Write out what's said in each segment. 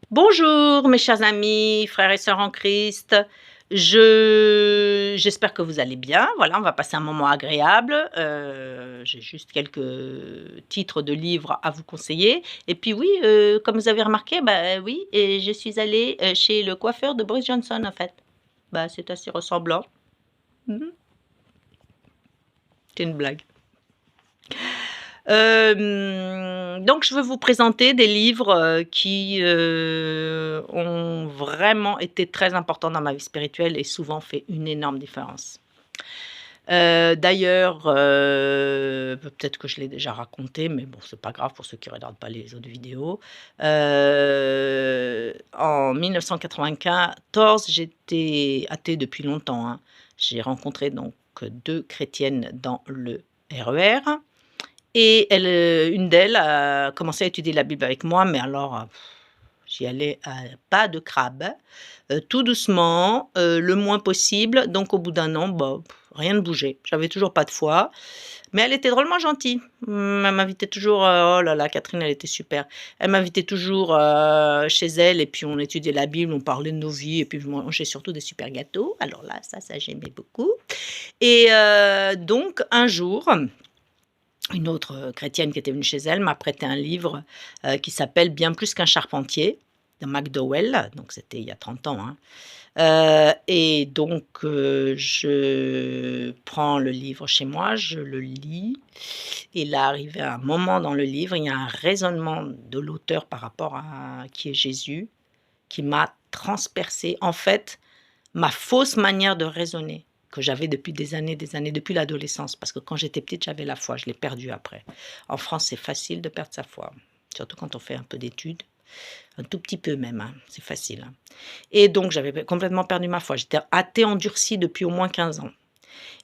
Bonjour mes chers amis, frères et sœurs en Christ. J'espère que vous allez bien. Voilà, on va passer un moment agréable. J'ai juste quelques titres de livres à vous conseiller et puis oui, comme vous avez remarqué, bah, oui et je suis allée, chez le coiffeur de Boris Johnson en fait. Bah, c'est assez ressemblant. Mmh. C'est une blague. Donc je veux vous présenter des livres, qui, ont vraiment été très importants dans ma vie spirituelle et souvent fait une énorme différence. D'ailleurs, peut-être que je l'ai déjà raconté, mais bon, c'est pas grave pour ceux qui regardent pas les autres vidéos. En 1994, j'étais athée depuis longtemps, hein. J'ai rencontré donc 2 chrétiennes dans le RER. Et elle, une d'elles a commencé à étudier la Bible avec moi, mais alors, j'y allais à pas de crabe, tout doucement, le moins possible. Donc au bout d'un an, bah, rien ne bougeait. J'avais toujours pas de foi, mais elle était drôlement gentille. Elle m'invitait toujours, oh là là, Catherine, elle était super. Elle m'invitait toujours, chez elle et puis on étudiait la Bible, on parlait de nos vies et puis je mangeais surtout des super gâteaux. Alors là, ça j'aimais beaucoup et donc un jour une autre, chrétienne qui était venue chez elle m'a prêté un livre, qui s'appelle «Bien plus qu'un charpentier» de McDowell, donc c'était il y a 30 ans, hein. Et donc je prends le livre chez moi, je le lis et là, arrivé à un moment dans le livre, il y a un raisonnement de l'auteur par rapport à qui est Jésus, qui m'a transpercée. En fait, ma fausse manière de raisonner, que j'avais depuis des années, depuis l'adolescence, parce que quand j'étais petite, j'avais la foi, je l'ai perdue après. En France, c'est facile de perdre sa foi, surtout quand on fait un peu d'études, un tout petit peu même, hein, c'est facile, hein. Et donc j'avais complètement perdu ma foi, j'étais athée endurcie depuis au moins 15 ans.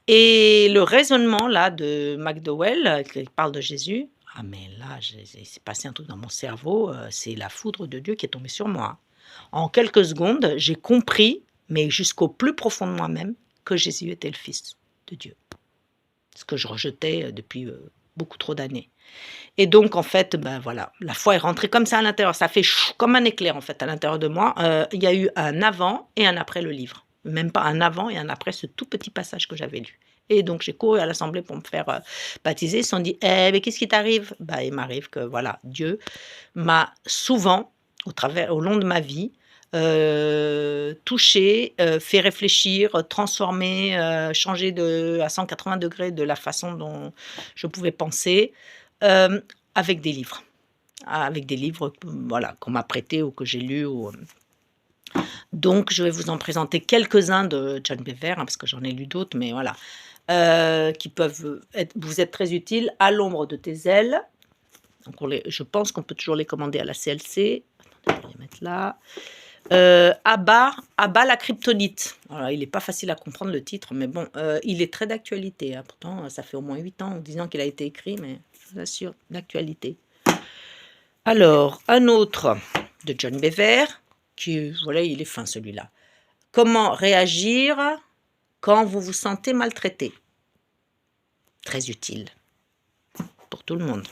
Et le raisonnement là de McDowell, qui parle de Jésus, ah mais là, il s'est passé un truc dans mon cerveau, c'est la foudre de Dieu qui est tombée sur moi. En quelques secondes, j'ai compris, mais jusqu'au plus profond de moi-même, que Jésus était le Fils de Dieu. Ce que je rejetais, depuis, beaucoup trop d'années. Et donc en fait, ben, voilà, la foi est rentrée comme ça à l'intérieur, ça fait chou comme un éclair en fait à l'intérieur de moi. Il y a eu un avant et un après le livre. Même pas un avant et un après ce tout petit passage que j'avais lu. Et donc j'ai couru à l'assemblée pour me faire, baptiser. Ils se sont dit: «Eh mais qu'est-ce qui t'arrive?» Bah, il m'arrive que voilà, Dieu m'a souvent, au long de ma vie, touchée, fait réfléchir, transformer, changer à 180 degrés de la façon dont je pouvais penser, hem, avec des livres. Avec des livres, voilà, qu'on m'a prêtés ou que j'ai lus donc je vais vous en présenter quelques-uns de John Bevere, hein, parce que j'en ai lu d'autres, mais voilà, qui peuvent, vous être très utiles. «À l'ombre de tes ailes», donc je pense qu'on peut toujours les commander à la CLC. Attendez, je vais les mettre là. «À bas la kryptonite». Voilà, il est pas facile à comprendre le titre, mais bon, il est très d'actualité, hein. Pourtant, ça fait au moins 8 ans ou 10 ans qu'il a été écrit, mais je vous assure, d'actualité. Alors, un autre de John Bevere, qui voilà, il est fin celui-là. «Comment réagir quand vous vous sentez maltraité?» Très utile pour tout le monde.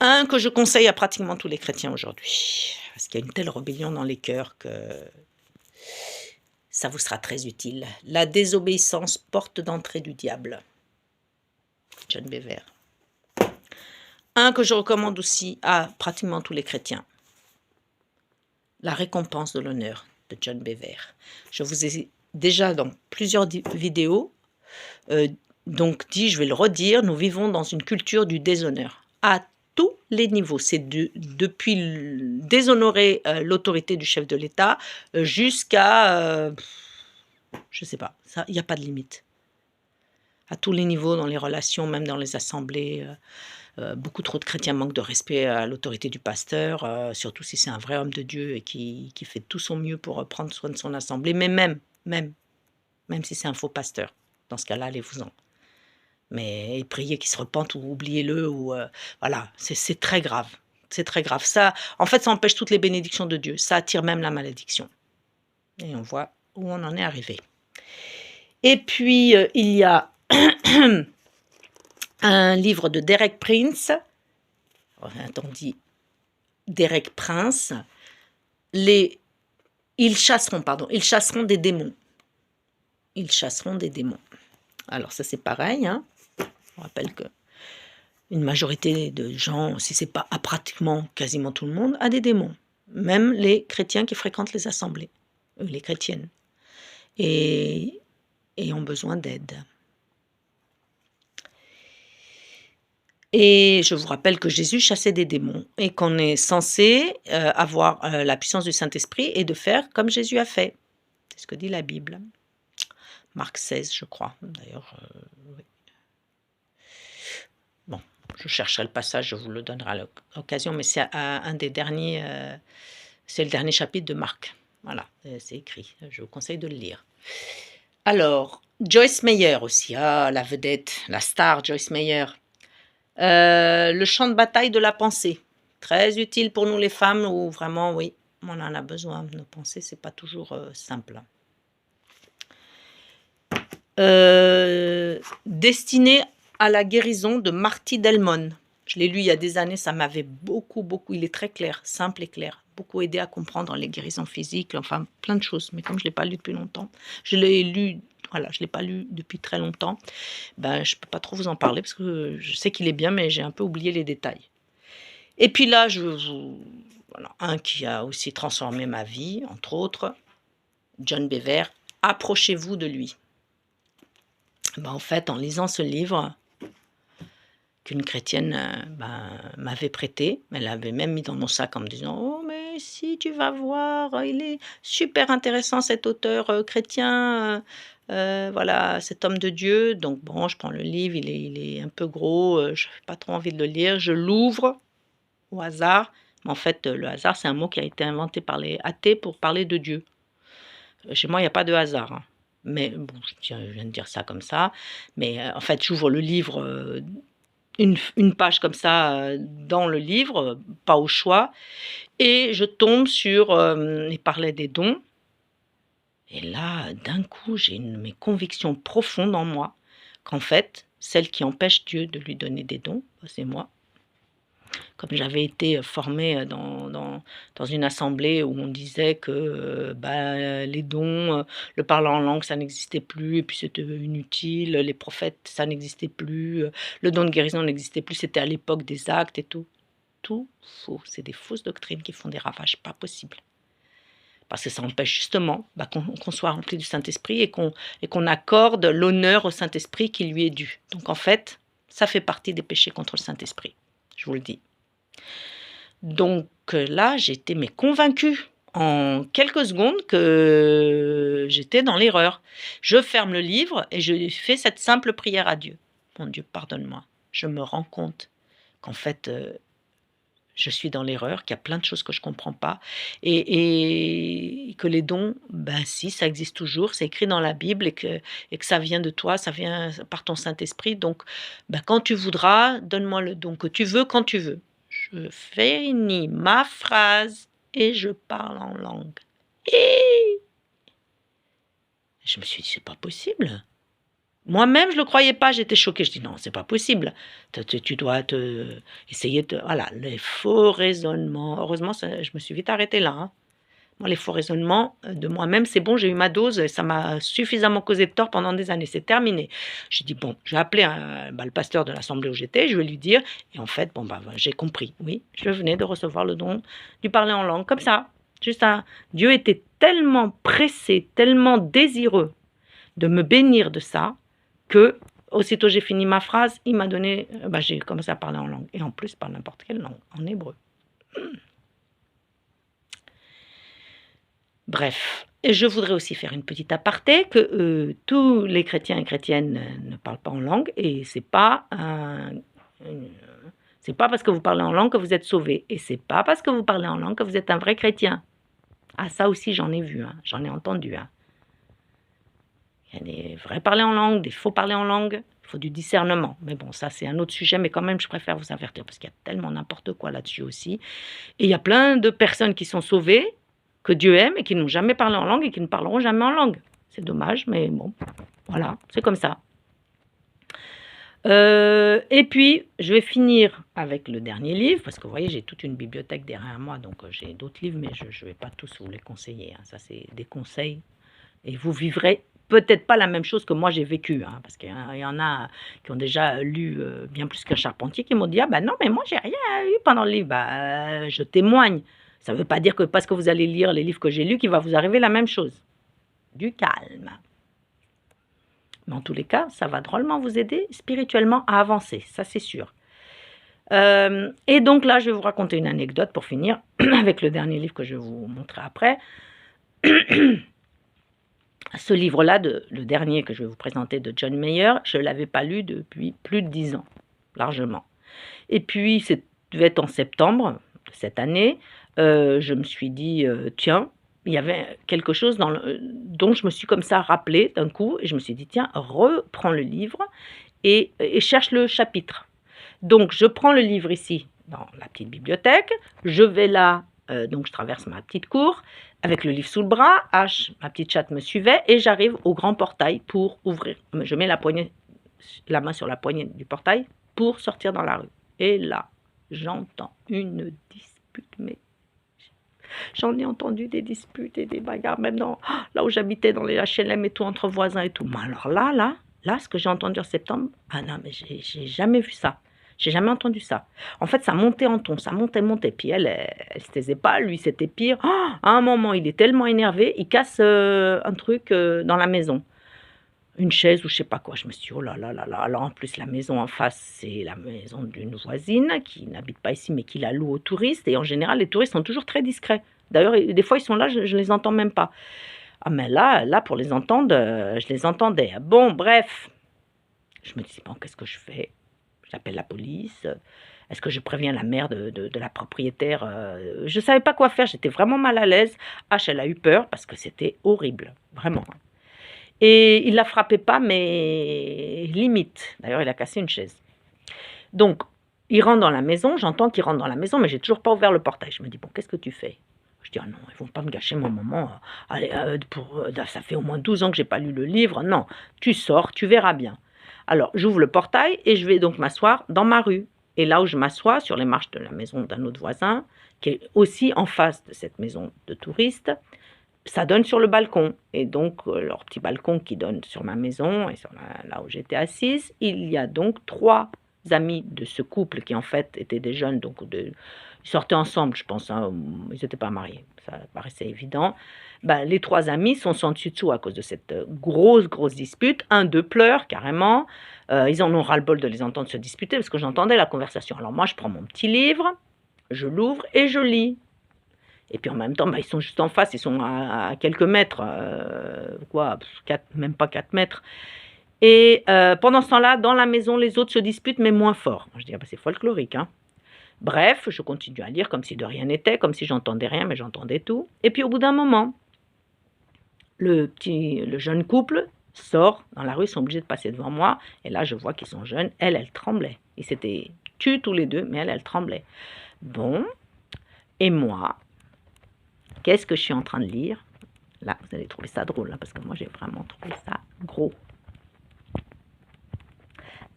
Un que je conseille à pratiquement tous les chrétiens aujourd'hui, parce qu'il y a une telle rébellion dans les cœurs que ça vous sera très utile. La désobéissance, porte d'entrée du diable. John Bevere. Un que je recommande aussi à pratiquement tous les chrétiens. La récompense de l'honneur de John Bevere. Je vous ai déjà dans plusieurs vidéos donc dit, je vais le redire, nous vivons dans une culture du déshonneur à tous les niveaux. C'est depuis déshonorer l'autorité du chef de l'État jusqu'à, je sais pas, ça, il n'y a pas de limite. À tous les niveaux, dans les relations, même dans les assemblées, beaucoup trop de chrétiens manquent de respect à l'autorité du pasteur, surtout si c'est un vrai homme de Dieu et qui fait tout son mieux pour prendre soin de son assemblée, mais même si c'est un faux pasteur. Dans ce cas-là, allez-vous-en. Mais priez qu'il se repente ou oubliez-le ou voilà, c'est très grave. C'est très grave. Ça, en fait, ça empêche toutes les bénédictions de Dieu. Ça attire même la malédiction. Et on voit où on en est arrivé. Et puis, il y a un livre de Derek Prince, on dit Derek Prince, ils chasseront des démons. Ils chasseront des démons. Alors ça c'est pareil, hein. On rappelle que une majorité de gens, si c'est pas pratiquement quasiment tout le monde, a des démons. Même les chrétiens qui fréquentent les assemblées, les chrétiennes, et ont besoin d'aide. Et je vous rappelle que Jésus chassait des démons et qu'on est censé avoir la puissance du Saint-Esprit et de faire comme Jésus a fait. C'est ce que dit la Bible. Marc 16, je crois. D'ailleurs, oui. Bon, je chercherai le passage, je vous le donnerai à l'occasion, mais c'est un des derniers, c'est le dernier chapitre de Marc. Voilà, c'est écrit. Je vous conseille de le lire. Alors, Joyce Meyer aussi, la vedette, la star Joyce Meyer. Le champ de bataille de la pensée, très utile pour nous les femmes, où vraiment, oui, on en a besoin. Nos pensées, c'est pas toujours simple. Destiné à la guérison de Marty Delmon. Je l'ai lu il y a des années, ça m'avait beaucoup, il est très clair, simple et clair, beaucoup aidé à comprendre les guérisons physiques, enfin plein de choses, mais comme je ne l'ai pas lu depuis longtemps, je l'ai pas lu depuis très longtemps, ben, je ne peux pas trop vous en parler, parce que je sais qu'il est bien, mais j'ai un peu oublié les détails. Et puis là, voilà, un qui a aussi transformé ma vie, entre autres, John Bever, approchez-vous de lui. Ben, en fait, en lisant ce livre qu'une chrétienne m'avait prêté, elle l'avait même mis dans mon sac en me disant « Oh, mais si tu vas voir, il est super intéressant cet auteur chrétien, voilà, cet homme de Dieu. » Donc bon, je prends le livre, il est un peu gros, je n'ai pas trop envie de le lire, je l'ouvre au hasard. Mais en fait, le hasard, c'est un mot qui a été inventé par les athées pour parler de Dieu. Chez moi, il n'y a pas de hasard, hein. Mais bon, je viens de dire ça comme ça. Mais en fait, j'ouvre le livre, une page comme ça dans le livre, pas au choix, et je tombe sur, il parlait des dons. Et là, d'un coup, j'ai mes convictions profondes en moi, qu'en fait, celle qui empêche Dieu de lui donner des dons, c'est moi. Comme j'avais été formée dans une assemblée où on disait que les dons, le parler en langue, ça n'existait plus, et puis c'était inutile, les prophètes, ça n'existait plus, le don de guérison n'existait plus, c'était à l'époque des actes et tout. Tout faux, c'est des fausses doctrines qui font des ravages, pas possible. Parce que ça empêche justement qu'on soit rempli du Saint-Esprit et qu'on accorde l'honneur au Saint-Esprit qui lui est dû. Donc en fait, ça fait partie des péchés contre le Saint-Esprit, je vous le dis. Donc là, j'étais convaincue en quelques secondes que j'étais dans l'erreur. Je ferme le livre et je fais cette simple prière à Dieu. Mon Dieu, pardonne-moi. Je me rends compte qu'en fait, je suis dans l'erreur, qu'il y a plein de choses que je ne comprends pas et que les dons, si, ça existe toujours, c'est écrit dans la Bible et que ça vient de toi, ça vient par ton Saint-Esprit. Donc, quand tu voudras, donne-moi le don que tu veux quand tu veux. Je finis ma phrase et je parle en langue. Et je me suis dit, c'est pas possible. Moi-même, je ne le croyais pas, j'étais choquée. Je dis, non, c'est pas possible. Tu dois essayer de... Voilà, les faux raisonnements. Heureusement, je me suis vite arrêtée là. Hein. Moi, les faux raisonnements de moi-même, c'est bon, j'ai eu ma dose, ça m'a suffisamment causé de tort pendant des années, c'est terminé. J'ai dit, bon, je vais appeler le pasteur de l'assemblée où j'étais, je vais lui dire, et en fait, j'ai compris, oui, je venais de recevoir le don du parler en langue, comme ça, juste ça. Dieu était tellement pressé, tellement désireux de me bénir de ça, que aussitôt j'ai fini ma phrase, il m'a donné, j'ai commencé à parler en langue, et en plus, par n'importe quelle langue, en hébreu. Bref, et je voudrais aussi faire une petite aparté que tous les chrétiens et chrétiennes ne parlent pas en langue et c'est pas parce que vous parlez en langue que vous êtes sauvés et c'est pas parce que vous parlez en langue que vous êtes un vrai chrétien. Ah, ça aussi j'en ai vu, j'en ai entendu. Il y a des vrais parler en langue, des faux parler en langue, il faut du discernement. Mais bon, ça c'est un autre sujet, mais quand même je préfère vous avertir parce qu'il y a tellement n'importe quoi là-dessus aussi. Et il y a plein de personnes qui sont sauvées, que Dieu aime et qui n'ont jamais parlé en langue et qui ne parleront jamais en langue. C'est dommage, mais bon, voilà, c'est comme ça. Et puis, je vais finir avec le dernier livre, parce que vous voyez, j'ai toute une bibliothèque derrière moi, donc j'ai d'autres livres, mais je ne vais pas tous vous les conseiller. Hein. Ça, c'est des conseils. Et vous vivrez peut-être pas la même chose que moi j'ai vécu, hein, parce qu'il y en a qui ont déjà lu bien plus qu'un charpentier, qui m'ont dit: «Ah ben non, mais moi j'ai rien eu pendant le livre». Bah, je témoigne. Ça ne veut pas dire que parce que vous allez lire les livres que j'ai lus, qu'il va vous arriver la même chose. Du calme. Mais en tous les cas, ça va drôlement vous aider spirituellement à avancer, ça c'est sûr. Et donc là, je vais vous raconter une anecdote pour finir avec le dernier livre que je vais vous montrer après. Ce livre-là, le dernier que je vais vous présenter de John Mayer, je ne l'avais pas lu depuis plus de 10 ans, largement. Et puis, ça devait être en septembre de cette année, je me suis dit, tiens, il y avait quelque chose dont je me suis comme ça rappelé d'un coup, et je me suis dit, tiens, reprends le livre et cherche le chapitre. Donc, je prends le livre ici, dans la petite bibliothèque, je vais là, donc je traverse ma petite cour, avec le livre sous le bras, H, ma petite chatte me suivait, et j'arrive au grand portail pour ouvrir. Je mets la main sur la poignée du portail pour sortir dans la rue. Et là, j'entends une dispute, mais j'en ai entendu des disputes et des bagarres, même là où j'habitais, dans les HLM et tout, entre voisins et tout. Mais alors là, ce que j'ai entendu en septembre, ah non, mais j'ai jamais vu ça. J'ai jamais entendu ça. En fait, ça montait en ton, ça montait. Puis elle se taisait pas, lui, c'était pire. Oh, à un moment, il est tellement énervé, il casse un truc dans la maison. Une chaise ou je sais pas quoi. Je me suis dit, oh là là là là. Alors en plus, la maison en face, c'est la maison d'une voisine qui n'habite pas ici, mais qui la loue aux touristes. Et en général, les touristes sont toujours très discrets. D'ailleurs, des fois, ils sont là, je ne les entends même pas. Ah mais là, pour les entendre, je les entendais. Bon, bref. Je me dis, bon, qu'est-ce que je fais? J'appelle la police. Est-ce que je préviens la mère de la propriétaire? Je ne savais pas quoi faire, j'étais vraiment mal à l'aise. H, elle a eu peur parce que c'était horrible, vraiment. Et il ne la frappait pas, mais limite. D'ailleurs, il a cassé une chaise. Donc, il rentre dans la maison, j'entends qu'il rentre dans la maison, mais j'ai toujours pas ouvert le portail. Je me dis, bon, qu'est-ce que tu fais? Je dis, ah non, ils vont pas me gâcher mon moment. Allez, ça fait au moins 12 ans que j'ai pas lu le livre. Non, tu sors, tu verras bien. Alors, j'ouvre le portail et je vais donc m'asseoir dans ma rue. Et là où je m'assois, sur les marches de la maison d'un autre voisin, qui est aussi en face de cette maison de touristes, ça donne sur le balcon. Et donc, leur petit balcon qui donne sur ma maison et sur là où j'étais assise, il y a donc 3 amis de ce couple qui en fait étaient des jeunes, donc ils sortaient ensemble, je pense, hein, ils n'étaient pas mariés, ça paraissait évident. Ben, les 3 amis sont sans dessus dessous à cause de cette grosse dispute. Un d'eux pleure carrément. Ils en ont ras-le-bol de les entendre se disputer parce que j'entendais la conversation. Alors moi, je prends mon petit livre, je l'ouvre et je lis. Et puis en même temps, ils sont juste en face, ils sont à quelques mètres, même pas 4 mètres. Et pendant ce temps-là, dans la maison, les autres se disputent, mais moins fort. Je dis, ah c'est folklorique, hein. Bref, je continue à lire comme si de rien n'était, comme si j'entendais rien, mais j'entendais tout. Et puis au bout d'un moment, le jeune couple sort dans la rue, ils sont obligés de passer devant moi. Et là, je vois qu'ils sont jeunes. Elle tremblait. Ils s'étaient tués tous les deux, mais elle tremblait. Bon, et moi, qu'est-ce que je suis en train de lire? Là, vous allez trouver ça drôle, hein, parce que moi, j'ai vraiment trouvé ça gros.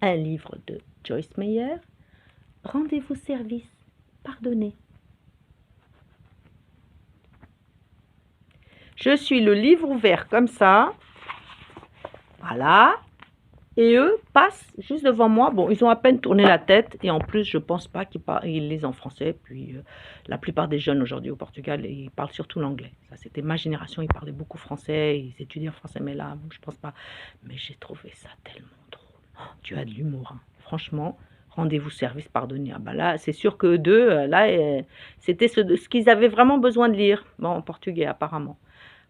Un livre de Joyce Meyer, Rendez-vous service, pardonnez. Je suis le livre ouvert comme ça, voilà, et eux passent juste devant moi. Bon, ils ont à peine tourné la tête, et en plus, je pense pas qu'ils lisent en français. Puis, la plupart des jeunes aujourd'hui au Portugal, ils parlent surtout l'anglais. Ça, c'était ma génération, ils parlaient beaucoup français, ils étudiaient en français, mais là, je pense pas. Mais j'ai trouvé ça tellement drôle. Oh, tu as de l'humour, hein. Franchement. Rendez-vous service, pardonnez. Ah bah là, c'est sûr que d'eux, là, c'était ce qu'ils avaient vraiment besoin de lire. Bon, en portugais, apparemment.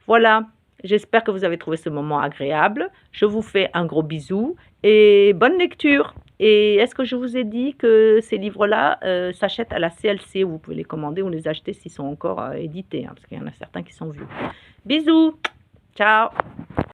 Voilà, j'espère que vous avez trouvé ce moment agréable. Je vous fais un gros bisou et bonne lecture. Et est-ce que je vous ai dit que ces livres-là s'achètent à la CLC? Vous pouvez les commander ou les acheter s'ils sont encore édités, hein, parce qu'il y en a certains qui sont vieux. Bisous, ciao.